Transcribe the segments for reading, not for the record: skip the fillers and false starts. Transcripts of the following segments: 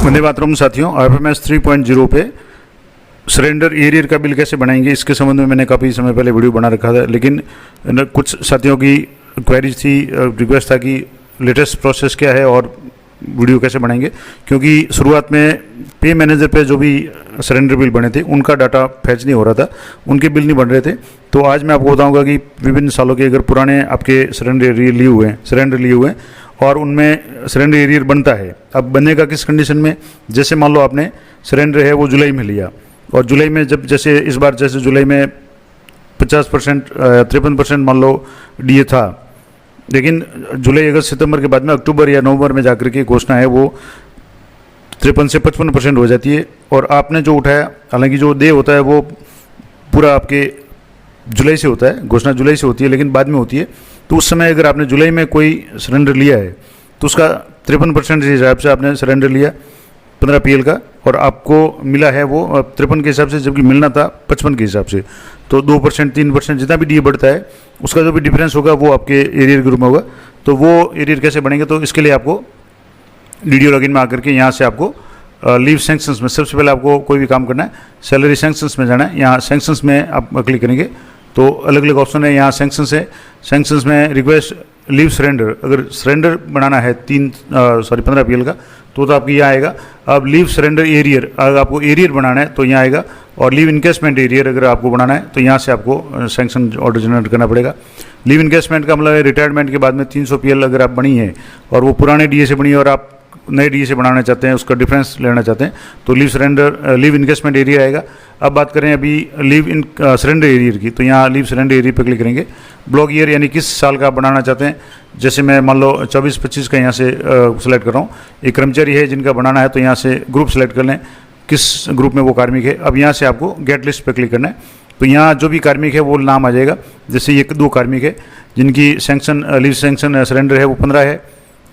वंदे मातरम साथियों, IFMS 3.0 पे surrender arrear का बिल कैसे बनाएंगे इसके संबंध में मैंने काफ़ी समय पहले वीडियो बना रखा था, लेकिन कुछ साथियों की क्वेरीज थी, रिक्वेस्ट था कि लेटेस्ट प्रोसेस क्या है और वीडियो कैसे बनाएंगे, क्योंकि शुरुआत में पे मैनेजर पे जो भी सरेंडर बिल बने थे उनका डाटा फैच नहीं हो रहा था, उनके बिल नहीं बन रहे थे। तो आज मैं आपको बताऊंगा कि विभिन्न सालों के अगर पुराने आपके सरेंडर लिए हुए हैं और उनमें सरेंडर एरियर बनता है, अब बनने का किस कंडीशन में, जैसे मान लो आपने सरेंडर है वो जुलाई में लिया और जुलाई में जब जैसे इस बार जैसे जुलाई में 50% 53% मान लो डीए था, लेकिन जुलाई अगस्त सितंबर के बाद में अक्टूबर या नवंबर में जाकर के घोषणा है वो 53 से 55% हो जाती है और आपने जो उठाया, हालांकि जो दे होता है वो पूरा आपके जुलाई से होता है, घोषणा जुलाई से होती है लेकिन बाद में होती है। तो उस समय अगर आपने जुलाई में कोई सरेंडर लिया है तो उसका 53% के हिसाब से आपने सरेंडर लिया 15 PL का और आपको मिला है वो 53 के हिसाब से, जबकि मिलना था 55 के हिसाब से। तो 2% 3% जितना भी डीए बढ़ता है उसका जो भी डिफरेंस होगा वो आपके एरियर ग्रुप में होगा। तो वो एरियर कैसे बढ़ेंगे, तो इसके लिए आपको वीडियो लॉगिन में आकर के यहाँ से आपको लीव सैंक्शंस में सबसे पहले आपको कोई भी काम करना है, सैलरी सैंक्शंस में जाना है। यहाँ सैंक्शंस में आप क्लिक करेंगे तो अलग अलग ऑप्शन है, यहाँ सैंक्शंस है। सैंक्शंस में रिक्वेस्ट लीव सरेंडर, अगर सरेंडर बनाना है 15 PL का तो आपकी यहाँ आएगा। अब लीव सरेंडर एरियर, अगर आपको एरियर बनाना है तो यहाँ आएगा, और लीव इनकेसमेंट एरियर अगर आपको बनाना है तो यहाँ से आपको सैंक्शन ऑर्डर जनरेट करना पड़ेगा। लीव इनकेसमेंट का मतलब है रिटायरमेंट के बाद में 300 PL अगर आप बनी है और वो पुराने डीए से बनी है और आप नए डीए से बनाना चाहते हैं, उसका डिफरेंस लेना चाहते हैं, तो लीव इनकेसमेंट एरिया आएगा। अब बात करें अभी लीव इन सरेंडर एरियर की, तो यहाँ लीव सरेंडर एरिया पर क्लिक करेंगे। ब्लॉक ईयर यानी किस साल का बनाना चाहते हैं, जैसे मैं मान लो 24-25 का यहाँ से सेलेक्ट कर रहा हूँ। एक कर्मचारी है जिनका बनाना है तो यहाँ से ग्रुप सेलेक्ट कर लें किस ग्रुप में वो कार्मिक है। अब यहाँ से आपको गेट लिस्ट पर क्लिक करना है, तो यहाँ जो भी कार्मिक है वो नाम आ जाएगा। जैसे ये 2 कार्मिक है जिनकी लीव सैंक्शन सरेंडर है वो 15 है।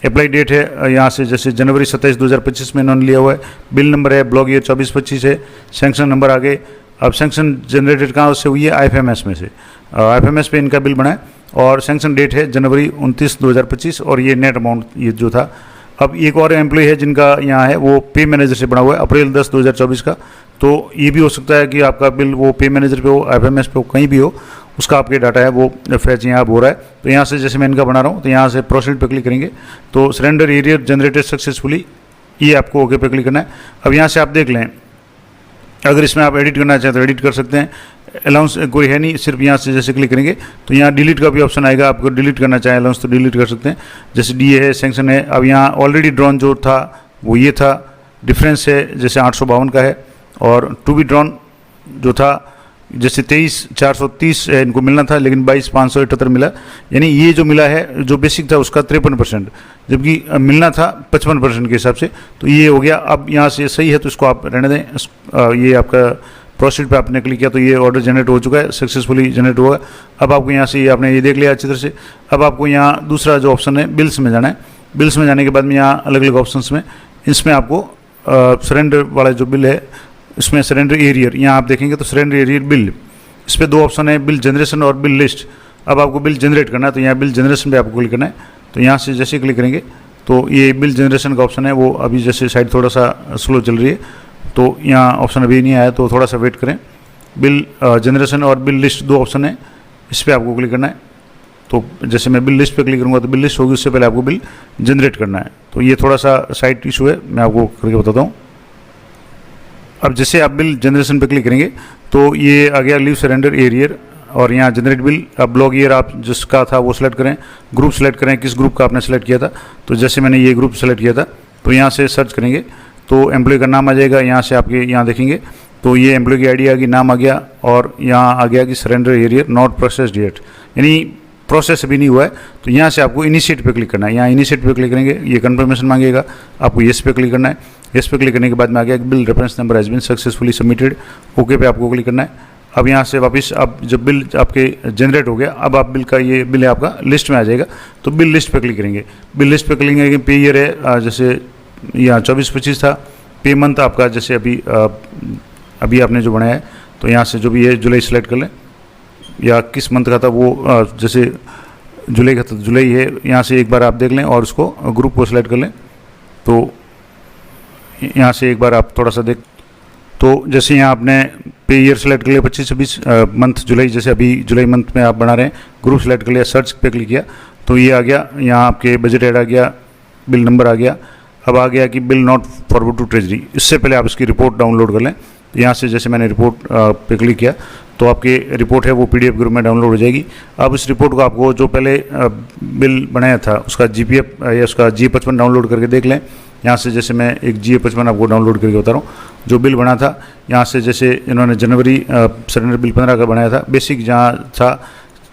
अप्लाई डेट है यहाँ से जैसे जनवरी 27 2025 में इन्होंने लिया हुआ है। बिल नंबर है ब्लॉक ईयर 24-25 है। सैंक्शन नंबर आगे, अब सैंक्शन जनरेटेड कहाँ से हुई है, IFMS में से। IFMS पे इनका बिल बना है और सैंक्शन डेट है जनवरी 29 2025 और ये नेट अमाउंट ये जो था। अब एक और एम्प्लॉय है जिनका यहाँ है वो पे मैनेजर से बना हुआ है अप्रैल 10 2024 का, तो ये भी हो सकता है कि आपका बिल वो पे मैनेजर पे हो, IFMS पे हो, कहीं भी हो, उसका आपके डाटा है वो फैच यहाँ हो रहा है। तो यहाँ से जैसे मैं इनका बना रहा हूँ तो यहाँ से प्रोसीड पे क्लिक करेंगे तो सरेंडर एरियर जनरेटेड सक्सेसफुली, ये आपको ओके पे क्लिक करना है। अब यहाँ से आप देख लें, अगर इसमें आप एडिट करना चाहें तो एडिट कर सकते हैं। अलाउंस कोई है नहीं, सिर्फ यहाँ से जैसे क्लिक करेंगे तो यहाँ डिलीट का भी ऑप्शन आएगा, आपको डिलीट करना चाहें अलाउंस तो डिलीट कर सकते हैं। जैसे डीए है, सैंक्शन है। अब यहाँ ऑलरेडी ड्रॉन जो था वो ये था, डिफरेंस है जैसे 852 का है, और टू बी ड्रॉन जो था जैसे 23,430 इनको मिलना था लेकिन 22,578 मिला, यानी ये जो मिला है जो बेसिक था उसका 53%, जबकि मिलना था 55% के हिसाब से, तो ये हो गया। अब यहाँ से सही है तो इसको आप रहने दें। ये आपका प्रोसीड पे आपने क्लिक किया तो ये ऑर्डर जनरेट हो चुका है, सक्सेसफुली जनरेट होगा। अब आपको यहाँ से आपने ये देख लिया अच्छी तरह से। अब आपको यहाँ दूसरा जो ऑप्शन है बिल्स में जाना है। बिल्स में जाने के बाद में यहाँ अलग अलग ऑप्शन में इसमें आपको सरेंडर वाला जो बिल है इसमें सरेंडर एरियर, यहाँ आप देखेंगे तो सरेंडर एरियर बिल, इस पर 2 ऑप्शन है, बिल जनरेशन और बिल लिस्ट। अब आपको बिल जनरेट करना है तो यहाँ बिल जनरेशन पे आपको क्लिक करना है। तो यहाँ से जैसे क्लिक करेंगे तो ये बिल जनरेशन का ऑप्शन है वो अभी जैसे साइड थोड़ा सा स्लो चल रही है तो यहाँ ऑप्शन अभी नहीं आया, तो थोड़ा सा वेट करें। बिल जनरेशन और बिल लिस्ट 2 ऑप्शन है, इस पर आपको क्लिक करना है। तो जैसे मैं बिल लिस्ट पे क्लिक करूँगा तो बिल लिस्ट होगी, उससे पहले आपको बिल जनरेट करना है। तो ये थोड़ा सा साइड इशू है, मैं आपको करके बताता हूँ। अब जैसे आप बिल जनरेशन पे क्लिक करेंगे तो ये आ गया लीव सरेंडर एरियर और यहाँ जनरेट बिल। अब ब्लॉक ईयर आप जिसका था वो सिलेक्ट करें, ग्रुप सेलेक्ट करें किस ग्रुप का आपने सेलेक्ट किया था। तो जैसे मैंने ये ग्रुप सेलेक्ट किया था तो यहाँ से सर्च करेंगे तो एम्प्लॉय का नाम आ जाएगा। यहाँ से आपके यहाँ देखेंगे तो ये एम्प्लॉय की आईडी आ गई, नाम आ गया, और यहाँ आ गया कि surrender arrear not processed yet, यानी प्रोसेस अभी नहीं हुआ है। तो यहाँ से आपको इनिशिएट पे क्लिक करना है। यहाँ इनिशिएट पे क्लिक करेंगे, ये कंफर्मेशन मांगेगा, आपको येस पे क्लिक करना है। येस पे क्लिक करने के बाद में आ गया कि bill reference number has been successfully submitted, okay पे आपको क्लिक करना है। अब यहाँ से वापस अब जब बिल आपके जनरेट हो गया, अब आप बिल का ये बिल है आपका लिस्ट में आ जाएगा, तो बिल लिस्ट पे क्लिक करेंगे। बिल लिस्ट पे क्लिक करेंगे, पे ईयर है जैसे यहाँ 24-25 था, पे मंथ आपका जैसे अभी आपने जो बनाया है तो यहाँ से जो भी है जुलाई सेलेक्ट कर लें, या किस मंथ का था वो जैसे जुलाई का था जुलाई है, यहाँ से एक बार आप देख लें और उसको ग्रुप को सिलेक्ट कर लें। तो यहाँ से एक बार आप थोड़ा सा देख, तो जैसे यहाँ आपने पे ईयर सेलेक्ट कर लिया 25-26 मंथ जुलाई, जैसे अभी जुलाई मंथ में आप बना रहे हैं, ग्रुप सेलेक्ट कर लिया, सर्च पे क्लिक किया तो ये आ गया, यहाँ आपके बजट ऐड आ गया, बिल नंबर आ गया। अब आ गया कि bill not forward to treasury. इससे पहले आप इसकी रिपोर्ट डाउनलोड कर लें। यहाँ से जैसे मैंने रिपोर्ट पे क्लिक किया तो आपकी रिपोर्ट है वो PDF ग्रुप में डाउनलोड हो जाएगी। अब इस रिपोर्ट को आपको जो पहले बिल बनाया था उसका GPF या उसका GA55 डाउनलोड करके देख लें। यहाँ से जैसे मैं एक GA55 आपको डाउनलोड करके बता रहा हूँ, जो बिल बना था यहाँ से, जैसे इन्होंने जनवरी सरेंडर बिल 15 का बनाया था, बेसिक जहाँ था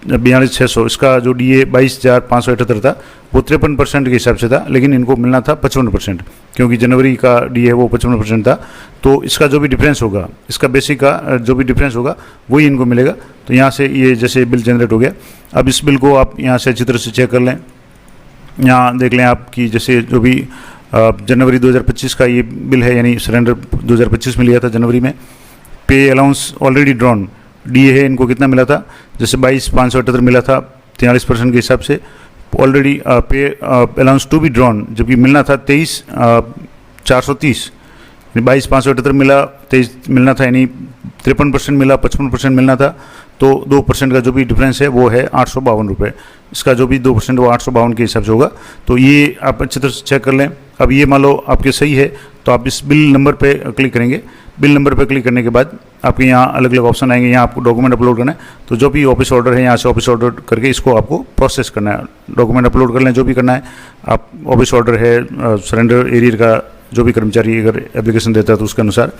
42,600, इसका जो DA 22,578 था वो 53% के हिसाब से था, लेकिन इनको मिलना था 55%, क्योंकि जनवरी का DA है वो 55% था। तो इसका जो भी डिफरेंस होगा, इसका बेसिक का जो भी डिफरेंस होगा वही इनको मिलेगा। तो यहाँ से ये जैसे बिल जनरेट हो गया। अब इस बिल को आप यहाँ से अच्छी तरह से चेक कर लें। यहाँ देख लें आपकी जैसे जो भी जनवरी 2025 का ये बिल है, यानी सरेंडर 2025 में लिया था जनवरी में। पे अलाउंस ऑलरेडी ड्रॉन DA है, इनको कितना मिला था, जैसे 22,578 मिला था 43% के हिसाब से ऑलरेडी पे अलाउंस टू बी ड्रॉन, जबकि मिलना था 23,430, 22,578 मिला, 23 मिलना था, यानी 53% मिला, 55% मिलना था। तो 2% का जो भी डिफरेंस है वो है 852 रुपये। इसका जो भी 2% वो 852 के हिसाब से होगा। तो ये आप अच्छी तरह से चेक कर लें। अब ये मान लो आपके सही है तो आप इस बिल नंबर पे क्लिक करेंगे। बिल नंबर पे क्लिक करने के बाद आपके यहाँ अलग अलग ऑप्शन आएंगे। यहाँ आपको डॉक्यूमेंट अपलोड करना है, तो जो भी ऑफिस ऑर्डर है यहाँ से ऑफिस ऑर्डर करके इसको आपको प्रोसेस करना है। डॉक्यूमेंट अपलोड कर लें जो भी करना है आप। ऑफिस ऑर्डर है, सरेंडर एरियर का जो भी कर्मचारी अगर एप्लीकेशन देता है तो उसके अनुसार,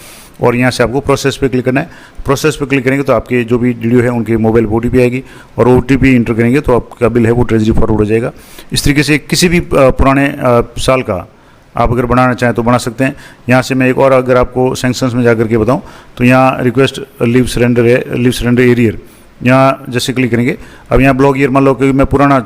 और यहाँ से आपको प्रोसेस पे क्लिक करना है। प्रोसेस पे क्लिक करेंगे तो आपके जो भी DDO है उनके मोबाइल पर OTP आएगी, और OTP इंटर करेंगे तो आपका बिल है वो ट्रेजरी फॉरवर्ड हो जाएगा। इस तरीके से किसी भी पुराने साल का आप अगर बनाना चाहें तो बना सकते हैं। यहाँ से मैं एक और अगर आपको सैंक्शंस में जाकर के बताऊँ तो यहाँ रिक्वेस्ट लीव सरेंडर है, लीव सरेंडर एरियर, यहाँ जैसे क्लिक करेंगे। अब यहाँ ब्लॉक ईयर मान लो कि मैं पुराना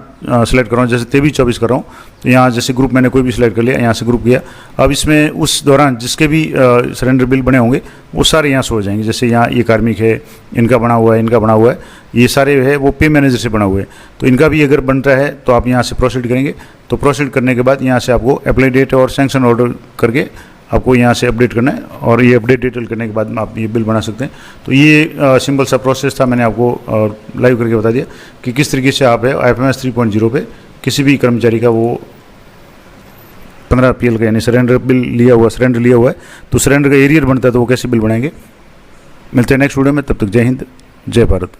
सेलेक्ट कर रहा हूँ, जैसे 23-24 कर रहा हूँ, तो यहाँ जैसे ग्रुप मैंने कोई भी सिलेक्ट कर लिया, यहाँ से ग्रुप किया। अब इसमें उस दौरान जिसके भी सरेंडर बिल बने होंगे वो सारे यहाँ से हो जाएंगे। जैसे यहाँ ये कार्मिक है, इनका बना हुआ है, इनका बना हुआ है, ये सारे है वो पे मैनेजर से बना हुआ है। तो इनका भी अगर बनता है तो आप यहाँ से प्रोसीड करेंगे। तो प्रोसीड करने के बाद यहाँ से आपको अप्लाई डेट और सैंक्शन ऑर्डर करके आपको यहाँ से अपडेट करना है, और ये अपडेट डिटेल करने के बाद आप ये बिल बना सकते हैं। तो ये सिंपल सा प्रोसेस था, मैंने आपको लाइव करके बता दिया कि किस तरीके से आप है IFMS 3.0 पे किसी भी कर्मचारी का वो 15 PL का यानी सरेंडर बिल लिया हुआ, सरेंडर लिया हुआ है तो सरेंडर का एरियर बनता है तो वो कैसे बिल बनाएंगे। मिलते हैं नेक्स्ट वीडियो में, तब तक जय हिंद, जय भारत।